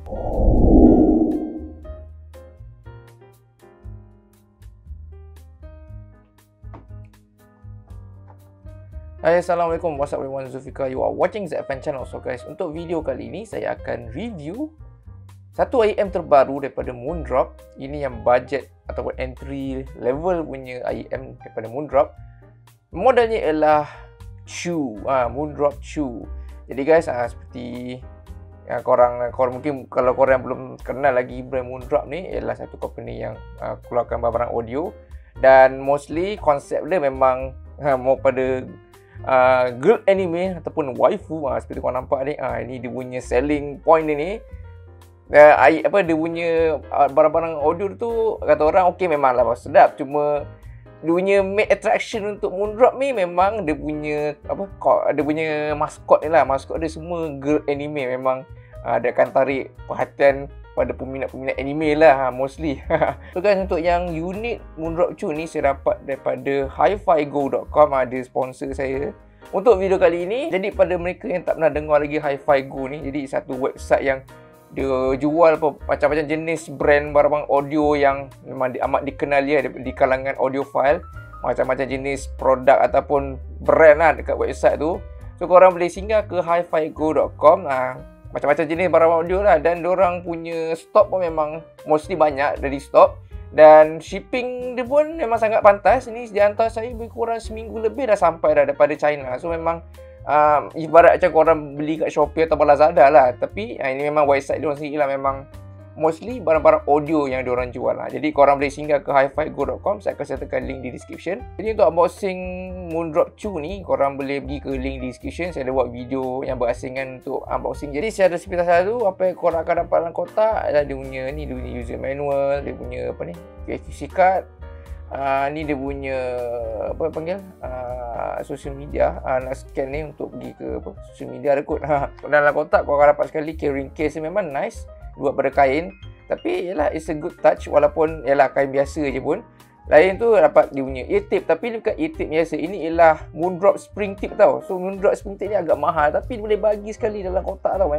Hai, Assalamualaikum, what's up everyone, Zulfikar. You are watching ZFN channel. So guys, untuk video kali ini saya akan review satu IEM terbaru daripada Moondrop. Ini yang budget ataupun entry level punya IEM daripada Moondrop. Modelnya ialah Chu, Moondrop Chu. Jadi guys, seperti korang mungkin kalau korang belum kenal lagi brand Moondrop ni, ialah satu company yang keluarkan barang audio, dan mostly konsep dia memang mau pada girl anime ataupun waifu. Seperti korang nampak ni, ini dia punya selling point dia ni. Dia punya barang-barang audio tu kata orang okey, memanglah sedap, cuma dia punya main attraction untuk Moondrop ni memang dia punya dia punya maskot ni lah. Maskot dia semua girl anime, memang dia akan tarik perhatian pada peminat-peminat anime lah mostly. So guys, untuk yang unit Moondrop Chu ni saya dapat daripada hifigo.com, ada sponsor saya untuk video kali ini. Jadi pada mereka yang tak pernah dengar lagi Hifigo ni, jadi satu website yang dia jual macam-macam jenis brand barang audio yang memang amat dikenali di kalangan audiophile. Macam-macam jenis produk ataupun brand lah dekat website tu. So korang boleh singgah ke hifigo.com, macam-macam jenis barang audio lah, dan diorang punya stok pun memang mostly banyak dari stok, dan shipping dia pun memang sangat pantas. Ini dia hantar saya lebih kurang seminggu lebih dah sampai dah daripada China. So memang ibarat macam korang beli kat Shopee atau Lazada lah, tapi ini memang website diorang sendiri lah, memang mostly barang-barang audio yang diorang jual lah. Jadi korang boleh singgah ke hifigo.com, saya akan sertakan link di description. Jadi untuk unboxing Moondrop Chu ni, korang boleh pergi ke link di description. Saya ada buat video yang berasingan untuk unboxing. Jadi secara sepintas satu, apa yang korang akan dapat dalam kotak adalah dia punya user manual, dia punya QFC card, ni dia punya social media, nak scan ni untuk pergi ke social media, ada kod. Dalam kotak korang dapat sekali carrying case, memang nice, buat pada kain, tapi yalah, it's a good touch. Walaupun yalah kain biasa je pun. Lain tu dapat dia punya ear tip, tapi dia bukan ear tip biasa, ini ialah Moondrop spring tip tau. So Moondrop spring tip ni agak mahal, tapi dia boleh bagi sekali dalam kotak tau.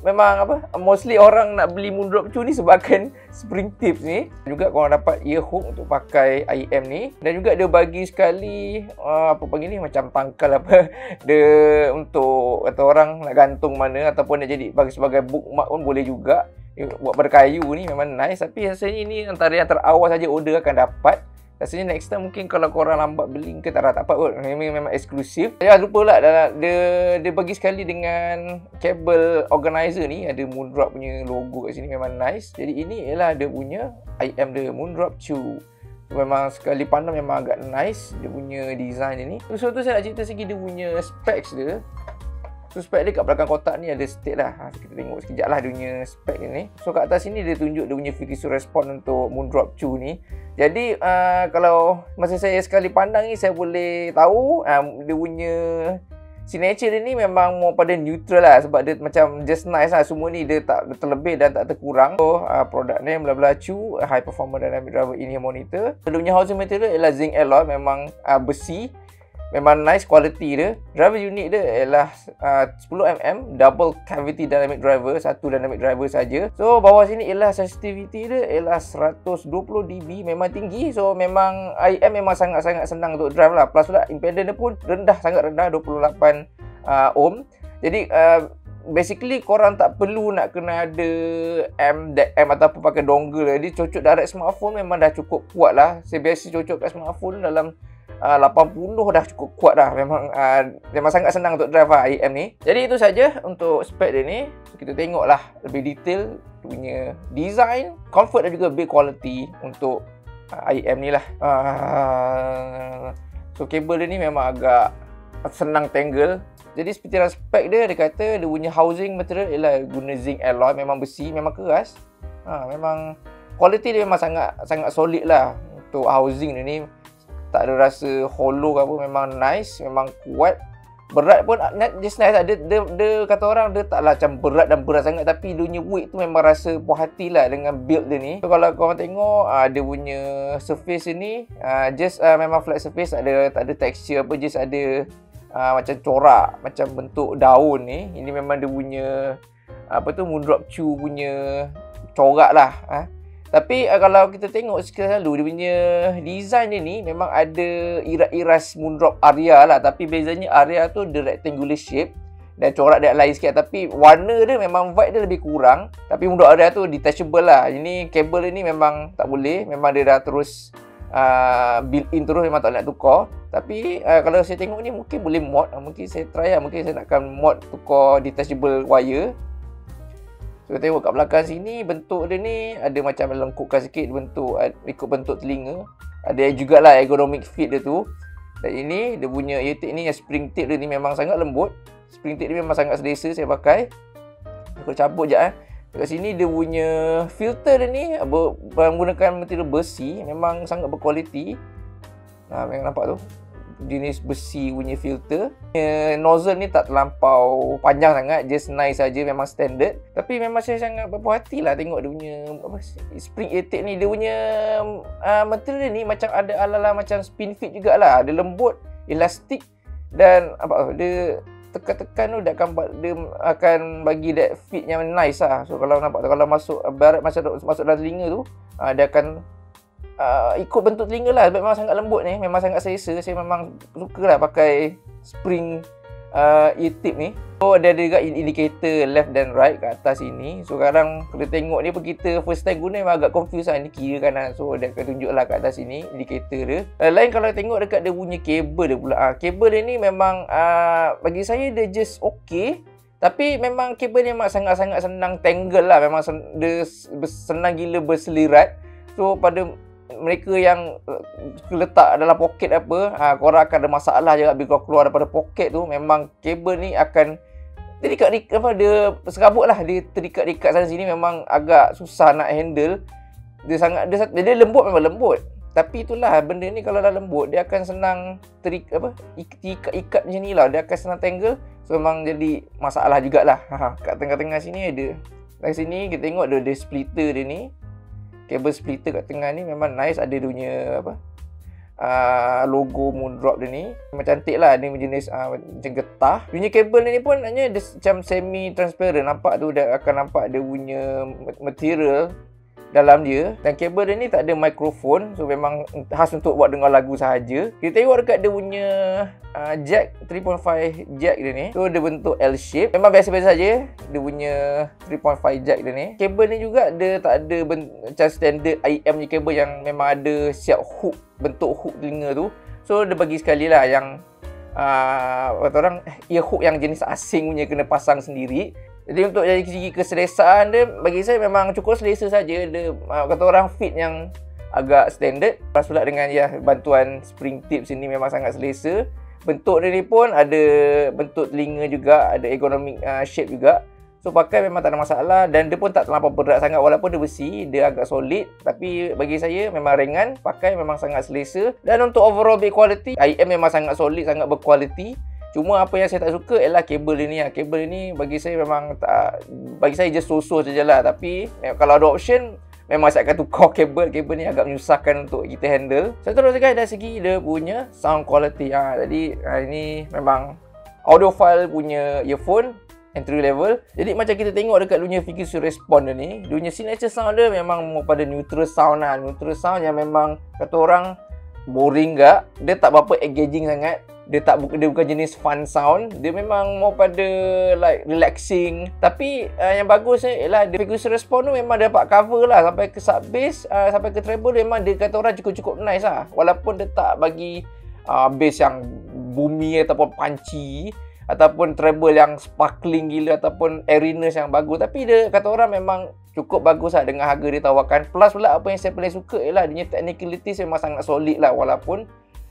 Memang mostly orang nak beli Moondrop Chu ni sebabkan spring tips ni. Juga korang dapat ear hook untuk pakai IEM ni, dan juga dia bagi sekali macam tangkal dia untuk kata orang nak gantung mana, ataupun nak jadi bagi sebagai bookmark pun boleh juga. Buat berkayu ni memang nice, tapi rasanya ini antara yang terawal saja order akan dapat. Rasanya next time mungkin kalau korang lambat beli ke tak dapat kot. Memang eksklusif. Jangan lupa lah, dia bagi sekali dengan kabel organizer ni, ada Moondrop punya logo kat sini, memang nice. Jadi ini ialah dia punya IEM dia, Moondrop Chu. Memang sekali pandang memang agak nice dia punya design dia ni. So tu saya nak cerita sikit dia punya specs dia. So spek dia kat belakang kotak ni ada state lah. Kita tengok sekejap lah dia punya spek ni. So kat atas sini dia tunjuk dia punya frequency response untuk Moondrop Chu ni. Jadi kalau masa saya sekali pandang ni, saya boleh tahu dia punya signature dia ni memang mau pada neutral lah, sebab dia macam just nice lah. Semua ni dia tak terlebih dan tak terkurang. So produk name bla Chu, high performance dynamic driver in-ear monitor. Dia punya housing material ialah zinc alloy, memang besi. Memang nice quality dia. Driver unit dia ialah 10mm double cavity dynamic driver, satu dynamic driver saja. So bawah sini ialah sensitivity dia ialah 120 dB, memang tinggi. So memang IEM memang sangat-sangat senang untuk drive lah. Plus pula impedance dia pun rendah, sangat rendah, 28 ohm. Jadi basically korang tak perlu nak kena ada DAC ataupun pakai dongle. Jadi cocok direct smartphone memang dah cukup kuat lah. Saya biasa cocok kat smartphone dalam 80 dah cukup kuat dah. Memang sangat senang untuk drive lah IEM ni. Jadi itu saja untuk spek dia ni. Kita tengok lah lebih detail dia punya design, comfort dan juga build quality untuk IEM ni lah. So kabel dia ni memang agak senang tangle. Jadi seperti dalam spek dia kata dia punya housing material ialah guna zinc alloy, memang besi, memang keras. Memang quality dia memang sangat solid lah untuk housing dia ni. Tak ada rasa hollow ke apa, memang nice, memang kuat. Berat pun just nice lah. Dia kata orang dia taklah macam berat dan berat sangat, tapi dia punya weight tu memang rasa puas hati lah dengan build dia ni. So kalau korang tengok dia punya surface ni just memang flat surface, tak ada texture apa, just ada macam corak, macam bentuk daun ni. Ini memang dia punya Moondrop Chu punya corak lah. Tapi kalau kita tengok selalu dia punya design dia ni memang ada iras Moondrop Aria lah. Tapi bezanya Aria tu dia rectangular shape dan corak dia lain sikit. Tapi warna dia memang vibe dia lebih kurang. Tapi Moondrop Aria tu detachable lah. Ini kabel ni memang tak boleh. Memang dia dah terus built in terus, memang tak nak tukar. Tapi kalau saya tengok ni mungkin boleh mod. Mungkin saya try lah. Mungkin saya nakkan mod tukar detachable wire. So tengok kat belakang sini, bentuk dia ni ada macam lengkupkan sikit bentuk, ikut bentuk telinga. Ada jugalah ergonomic fit dia tu. Dan ini dia punya eartip ni, spring tip dia ni memang sangat lembut. Spring tip dia memang sangat selesa saya pakai. Aku cabut je Dekat sini dia punya filter dia ni menggunakan material besi, memang sangat berkualiti. Memang nampak tu, jenis besi punya filter. Nozzle ni tak terlampau panjang sangat, just nice saja, memang standard. Tapi memang saya sangat berpuas hati lah tengok dia punya spring eartip ni. Dia punya material ni macam ada ala-ala macam spin fit jugalah. Dia lembut, elastik dan dia tekan-tekan tu dia akan bagi that fit yang nice lah. So kalau nampak tu, kalau masuk dalam telinga tu, dia akan ikut bentuk telinga lah. Memang sangat lembut ni, memang sangat selesa. Saya memang suka lah pakai spring eartip ni. So ada juga indicator left dan right kat atas sini. So sekarang kita tengok ni, kita first time guna memang agak confuse lah, ni kiri kanan. So dia akan tunjuk lah kat atas sini indicator dia. Lain kalau tengok dekat dia punya kabel dia pula. Kabel dia ni memang bagi saya dia just okay. Tapi memang kabel ni memang sangat-sangat senang tangle lah. Memang dia senang gila berselirat. So pada mereka yang letak dalam poket korang akan ada masalah juga bila keluar daripada poket tu. Memang kabel ni akan terikat-ikat, dia serabut lah. Dia terikat-ikat sana sini, memang agak susah nak handle. Dia lembut, memang lembut. Tapi itulah, benda ni kalau dah lembut, dia akan senang ikat-ikat macam ni lah. Dia akan senang tangle. So memang jadi masalah jugalah. Kat tengah-tengah sini ada. Dari sini kita tengok ada splitter dia ni. Kabel splitter kat tengah ni memang nice. Ada dia punya logo Moondrop dia ni. Memang cantik lah. Ni jenis macam getah. Dia punya kabel ni pun hanya dia macam semi transparent. Nampak tu dia akan nampak dia punya material dalam dia. Dan kabel dia ni tak ada mikrofon. So memang khas untuk buat dengar lagu sahaja. Kita tengok dekat dia punya jack 3.5 jack dia ni. So dia bentuk L shape. Memang biasa-biasa saja dia punya 3.5 jack dia ni. Kabel ni juga dia tak ada macam standard IM punya kabel yang memang ada siap hook, bentuk hook telinga tu. So dia bagi sekali lah yang kata orang ear hook yang jenis asing punya, kena pasang sendiri. Jadi untuk dari segi keselesaan dia, bagi saya memang cukup selesa saja. Dia kata orang fit yang agak standard. Lepas pula dengan bantuan spring tip sini memang sangat selesa. Bentuk dia ni pun ada bentuk telinga juga, ada ergonomic shape juga. So pakai memang tak ada masalah. Dan dia pun tak terlampau berat sangat. Walaupun dia besi, dia agak solid. Tapi bagi saya memang ringan. Pakai memang sangat selesa. Dan untuk overall build quality, IM memang sangat solid, sangat berkualiti. Cuma apa yang saya tak suka ialah kabel dia ni. Kabel dia ni bagi saya memang tak, bagi saya just so-so sajalah. Tapi kalau ada option, memang saya akan tukar kabel. Kabel ni agak menyusahkan untuk kita handle. So terus guys, dari segi dia punya sound quality. Jadi ini memang audiophile punya earphone entry level. Jadi macam kita tengok dekat dunia frequency response dia ni, dunia signature sound dia memang mau pada neutral sound lah. Neutral sound yang memang kata orang boring gak. Dia tak berapa engaging sangat. Dia bukan jenis fun sound. Dia memang mau pada like relaxing. Tapi yang bagusnya ialah dia frequency response tu memang dapat cover lah sampai ke sub bass, sampai ke treble. Memang dia kata orang cukup nice lah. Walaupun dia tak bagi bass yang boomy ataupun punchy, ataupun treble yang sparkling gila, ataupun airiness yang bagus. Tapi dia kata orang memang cukup bagus lah dengan harga dia tawarkan. Plus pula apa yang saya paling suka ialah dia punya technicalities memang sangat solid lah. Walaupun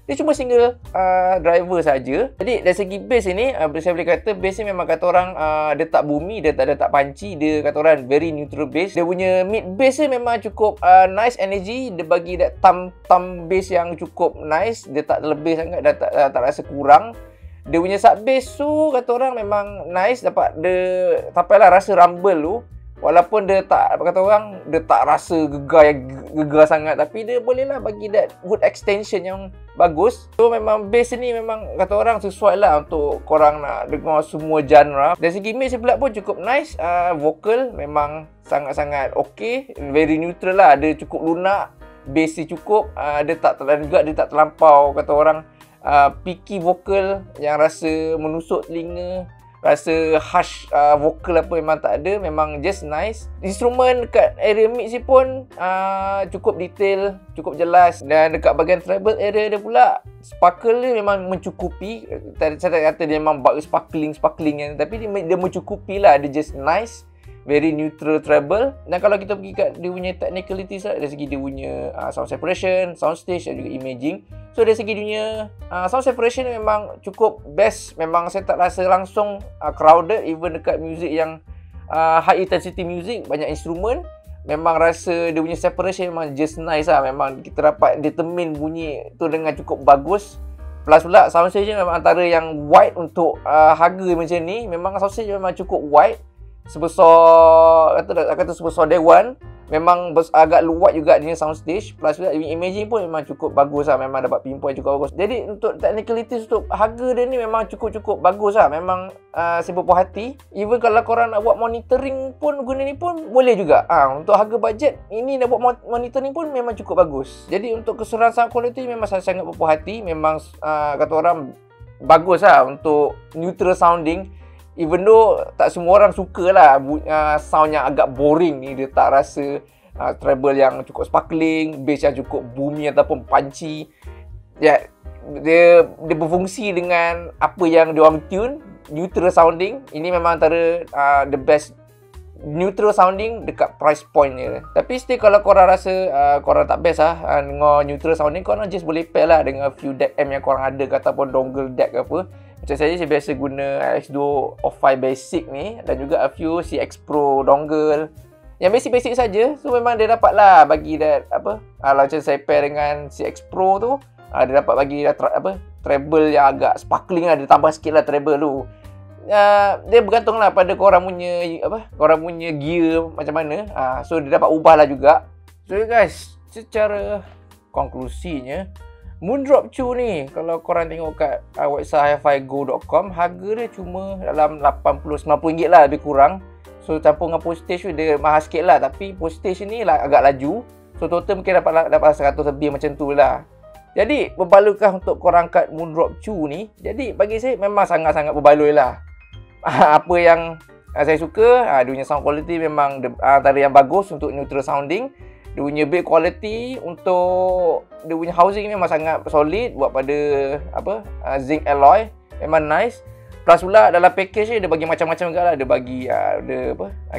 dia cuma single driver saja. Jadi dari segi bass ini, saya boleh kata bass ni memang kata orang dia tak boomy, dia tak punchy. Dia kata orang very neutral bass. Dia punya mid bass ni memang cukup nice energy. Dia bagi that thumb bass yang cukup nice. Dia tak lebih sangat, dan tak rasa kurang. Dia punya sub bass tu kata orang memang nice. Dapat dia sampailah rasa rumble tu. Walaupun dia tak, apa kata orang, dia tak rasa gegar sangat, tapi dia bolehlah bagi that good extension yang bagus. So memang bass ni memang kata orang sesuai lah untuk korang nak dengar semua genre. Dari segi mix pula pun cukup nice. Vocal memang sangat-sangat okay, very neutral lah. Dia cukup lunak, bass dia cukup, dia tak terlampau kata orang picky vocal yang rasa menusuk telinga, rasa harsh vokal apa memang tak ada. Memang just nice. Instrumen dekat area mix ni pun cukup detail, cukup jelas. Dan dekat bahagian treble area dia pula, sparkle dia memang mencukupi. Saya kata dia memang sparkling kan, tapi dia mencukupi lah. Dia just nice, very neutral treble. Dan kalau kita pergi kat dia punya technicalities lah, dari segi dia punya sound separation, sound stage dan juga imaging. So dari segi dunia sound separation memang cukup best. Memang saya tak rasa langsung crowded. Even dekat music yang high intensity music, banyak instrumen, memang rasa dia punya separation memang just nice lah. Memang kita dapat determine bunyi tu dengan cukup bagus. Plus pula sound stage memang antara yang wide untuk harga macam ni. Memang sound stage memang cukup wide, sebesar kata sebesar dewan. Memang agak luat juga dia sound stage. Plus juga imaging pun memang cukup bagus lah. Memang dapat pinpoint cukup bagus. Jadi untuk technicalities, untuk harga dia ni memang cukup bagus lah. Memang saya berpuas hati. Even kalau korang nak buat monitoring pun guna ni pun boleh juga. Untuk harga bajet ini nak buat monitoring pun memang cukup bagus. Jadi untuk keseluruhan sound quality memang saya sangat berpuas hati. Memang kata orang bagus lah untuk neutral sounding. Even though tak semua orang suka lah sound yang agak boring ni. Dia tak rasa treble yang cukup sparkling, bass yang cukup boomy ataupun punchy. Ya, dia berfungsi dengan apa yang dia orang tune, neutral sounding. Ini memang antara the best neutral sounding dekat price point dia. Tapi still kalau korang rasa korang tak best dengar neutral sounding, korang just boleh pair lah dengan few deck M yang korang ada ke, ataupun dongle deck ke apa. Macam saya biasa guna X2O5 basic ni, dan juga a few CX Pro dongle yang basic-basic saja. So memang dia dapat lah bagi that apa, kalau macam saya pair dengan CX Pro tu, dia dapat bagi treble yang agak sparkling lah. Dia tambah sikit lah treble tu. Dia bergantung lah pada korang punya gear macam mana. So dia dapat ubah lah juga. So guys, secara konklusinya, Moondrop 2 ni, kalau korang tengok kat website hifigo.com, harga dia cuma dalam RM80-90 lah, lebih kurang. So campur dengan postage tu dia mahal sikit lah. Tapi postage ni lah agak laju. So total mungkin dapat 100 lebih macam tu lah. Jadi berbaloi untuk korang kat Moondrop 2 ni? Jadi bagi saya memang sangat-sangat berbaloi lah. Apa yang saya suka, dia punya sound quality memang antara yang bagus untuk neutral sounding. Dia punya build quality untuk dia punya housing memang sangat solid, buat pada zinc alloy, memang nice. Plus pula dalam package ni dia bagi macam-macam juga lah. Dia bagi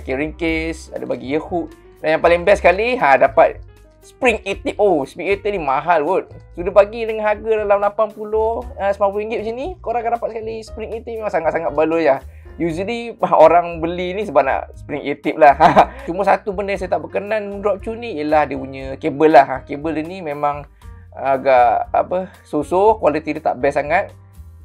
carrying case, ada bagi ear hook, dan yang paling best sekali dapat spring ATIP. Spring ATIP ni mahal kot. So dia bagi dengan harga dalam RM80-90 macam ni, korang akan dapat sekali spring ATIP. Memang sangat-sangat baloi lah. Usually orang beli ni sebab nak spring ATIP lah. Cuma satu benda yang saya tak berkenan Moondrop 2 ni ialah dia punya kabel lah. Kabel dia ni memang agak so-so, kualiti dia tak best sangat.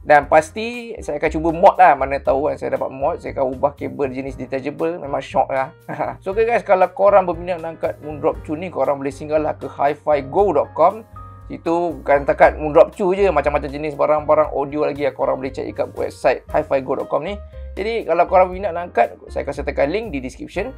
Dan pasti saya akan cuba mod lah. Mana tahu kan saya dapat mod, saya akan ubah kabel jenis detachable. Memang shock lah. So okay guys, kalau korang berminat nak angkat Moondrop 2 ni, korang boleh singgah lah ke hifigo.com. Itu bukan takat Moondrop 2 je, macam-macam jenis barang-barang audio lagi yang korang boleh cari kat website hifigo.com ni. Jadi kalau korang minat nak angkat, saya akan sertakan link di description.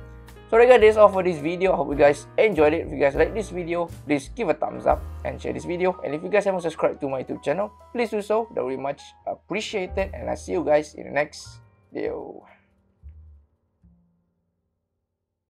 So guys, that's all for this video. I hope you guys enjoyed it. If you guys like this video, please give a thumbs up and share this video. And if you guys haven't subscribed to my YouTube channel, please do so. That would be much appreciated. And I'll see you guys in the next video.